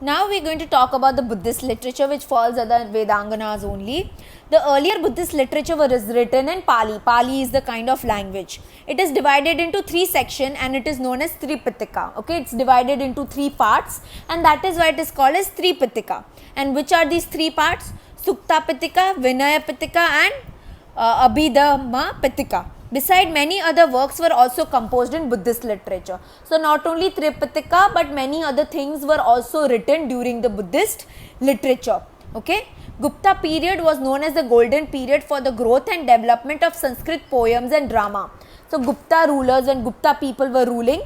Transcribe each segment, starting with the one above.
Now we're going to talk about the Buddhist literature which falls under Vedanganas only. The earlier Buddhist literature was written in Pali. Pali is the kind of language. It is divided into three sections and it is known as Tripitaka. Okay, it's divided into three parts and that is why it is called as Tripitaka. And which are these three parts? Sukta Pitaka, Vinaya Pitaka and Abhidhamma Pitaka. Beside, many other works were also composed in Buddhist literature. So not only Tripitaka but many other things were also written during the Buddhist literature. Okay. Gupta period was known as the golden period for the growth and development of Sanskrit poems and drama. So Gupta rulers and Gupta people were ruling.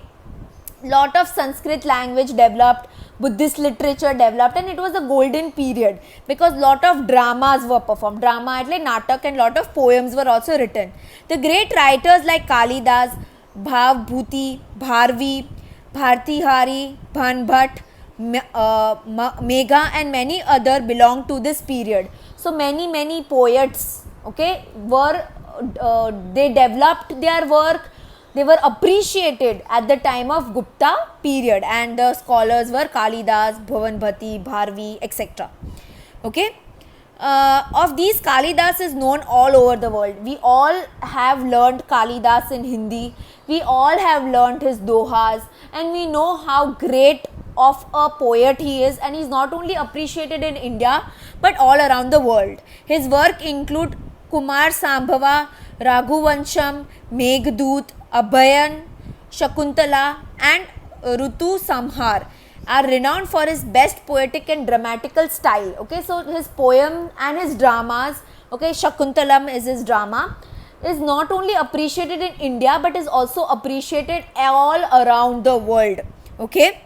Lot of Sanskrit language developed, Buddhist literature developed, and it was a golden period because lot of dramas were performed. Drama એટલે natak and lot of poems were also written. The great writers like Kalidas, Bhavbhuti, Bharvi, Bhartihari, Bhanbhat, Megha and many other belong to this period. So many poets, okay, were they developed their work. They were appreciated at the time of Gupta period and the scholars were Kalidas, Bhavanbhati, Bharvi, etc. Okay. Of these, Kalidas is known all over the world. We all have learned Kalidas in Hindi. We all have learned his dohas and we know how great of a poet he is, and he is not only appreciated in India but all around the world. His work include Kumar Sambhava, Raghuvansham, Meghdoot, Abhayan, Shakuntala and Rutu Samhar are renowned for his best poetic and dramatical style. Okay, so his poem and his dramas, okay, Shakuntalam is his drama, is not only appreciated in India but is also appreciated all around the world. Okay,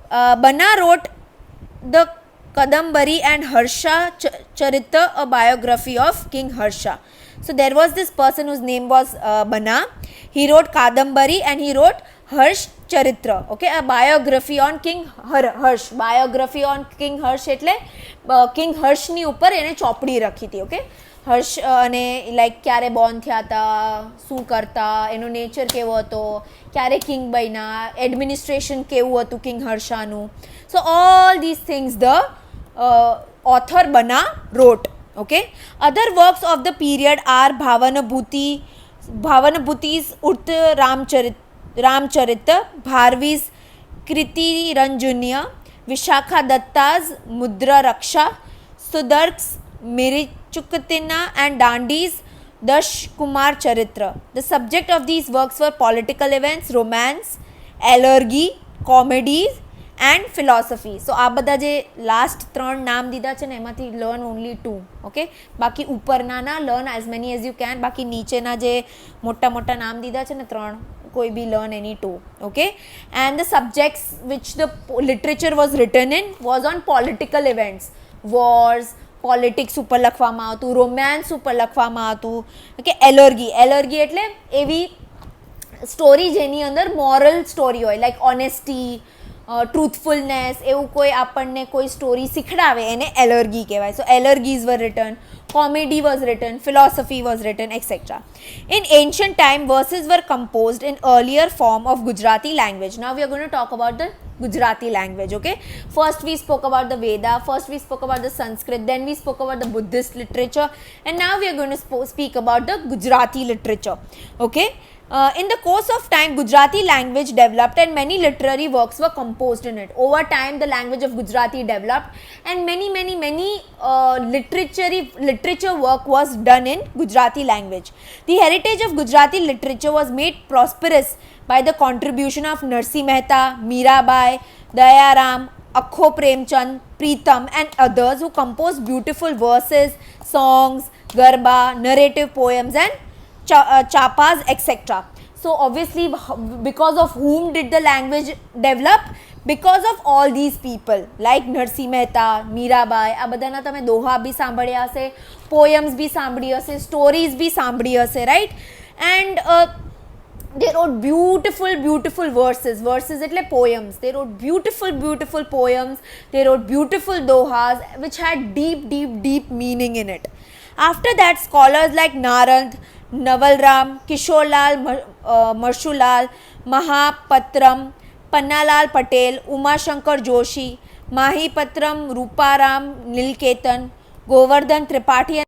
Bana wrote the Kadambari and Harsha Charita, a biography of King Harsha. So there was this person whose name was Bana. He wrote Kadambari and he wrote Harsh Charitra, okay, a biography on King Harsh. Biography on King Harsh એટલે King Harsh ની ઉપર એને ચોપડી રાખી હતી. Okay, હર્ષ અને like ક્યારે Born થયા હતા, શું કરતા, એનો નેચર કેવો હતો, ક્યારે કિંગ બન્યા, એડમિનિસ્ટ્રેશન કેવું હતું કિંગ હર્ષાનું. So all this things the author Bana wrote. Okay, other works of the period are Bhavanabhuti's Urt Ramcharita, Bharvi's Kriti Ranjunya, Vishakha Datta's Mudra Raksha, Sudark's Mirichukatina and Dandi's Dash Kumar Charitra. The subject of these works were political events, romance, allegory, comedies and philosophy. So આ બધા જે last ત્રણ નામ દીધા છે ને એમાંથી learn only 2. Okay, બાકી ઉપરના ના learn as many as you can. બાકી નીચેના જે મોટા નામ દીધા છે ને ત્રણ, કોઈ બી learn any 2. Okay, and the subjects which the literature was written in was on political events, wars, politics ઉપર લખવામાં આવતું, રોમાન્સ ઉપર લખવામાં આવતું. ઓકે, એલર્ગી એટલે એવી સ્ટોરી જેની અંદર મોરલ સ્ટોરી હોય, લાઈક ઓનેસ્ટી, truthfulness, એવું કોઈ આપણને કોઈ સ્ટોરી શીખડાવે એને એલર્ગી કહેવાય. સો એલર્ગીઝ were written, comedy was written, philosophy was written, etc. In ancient time, verses were composed in earlier form of Gujarati language. Now we are going to talk about the Gujarati language. Okay, first we spoke about the Veda, first we spoke about the Sanskrit, then we spoke about the Buddhist literature, and now we are going to speak about the Gujarati literature. Okay, in the course of time, Gujarati language developed and many literary works were composed in it. Over time, the language of Gujarati developed and many literature work was done in Gujarati language. The heritage of Gujarati literature was made prosperous by the contribution of Narsi Mehta, Mirabai, Dayaram, Akho Premchand, Pritam and others who composed beautiful verses, songs, garba, narrative poems and chapas, etc. So obviously, because of whom did the language develop? Because of all these people like Narsi Mehta, Mirabai. આ બધાના તમે દોહા બી સાંભળ્યા હશે, poems બી સાંભળી હશે, stories બી સાંભળી હશે, right? And they wrote beautiful verses એટલે poems. They wrote beautiful poems. They wrote beautiful dohas which had deep meaning in it. After that, scholars like Narad, Navalram, Kisholal, Marshulal, Mahapatram, Pannalal Patel, Umashankar Joshi, માહિપત્રમ, રૂપારામ, નીલકેતન, Govardhan Tripathi